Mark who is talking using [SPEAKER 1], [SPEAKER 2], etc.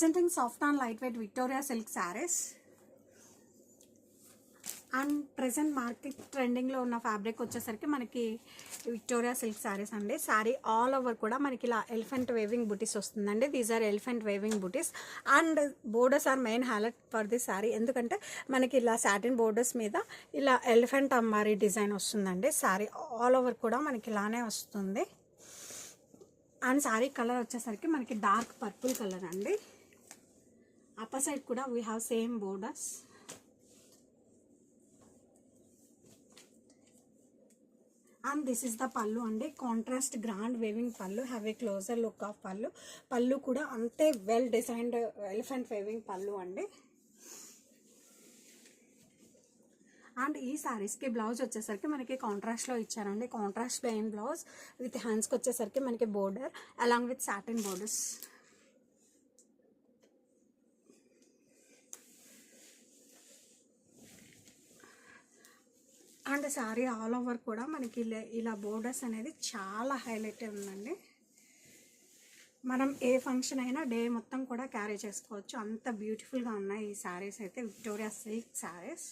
[SPEAKER 1] presenting soft and lightweight Victoria silk sarees. And present market ట్రెండింగ్లో ఉన్న fabric వచ్చేసరికి మనకి విక్టోరియా సిల్క్ శారీస్ అండి. శారీ ఆల్ ఓవర్ కూడా మనకి ఇలా ఎలిఫెంట్ వేవింగ్ బుటీస్ వస్తుందండి. These are elephant weaving butis and borders are main highlight for the sari. ఎందుకంటే మనకి ఇలా సాటిన్ బోర్డర్స్ మీద ఇలా ఎలిఫెంట్ అమ్మారీ డిజైన్ వస్తుందండి. శారీ ఆల్ ఓవర్ కూడా మనకి ఇలానే వస్తుంది. అండ్ శారీ కలర్ వచ్చేసరికి మనకి డార్క్ పర్పుల్ కలర్ అండి. అప్పర్ సైడ్ కూడా we have same borders. And this is the పళ్ళు అండి. కాంట్రాస్ట్ గ్రాండ్ వేవింగ్ పళ్ళు. Have a closer look of పళ్ళు. పళ్ళు కూడా అంతే వెల్ డిజైన్డ్ ఎలిఫెంట్ వేవింగ్ పళ్ళు అండి. అండ్ ఈ శారీస్కి బ్లౌజ్ వచ్చేసరికి మనకి కాంట్రాస్ట్లో ఇచ్చారండి. కాంట్రాస్ట్ ప్లెయిన్ బ్లౌజ్ విత్ హ్యాండ్స్కి వచ్చేసరికి మనకి border along with satin borders. And sari all over కూడా మనకి ఇలా బోర్డర్స్ అనేది చాలా హైలైట్ ఉందండి. మనం ఏ ఫంక్షన్ అయినా డే మొత్తం కూడా క్యారీ చేసుకోవచ్చు. అంత బ్యూటిఫుల్గా ఉన్నాయి ఈ శారీస్ అయితే, విక్టోరియా సిల్క్ శారీస్.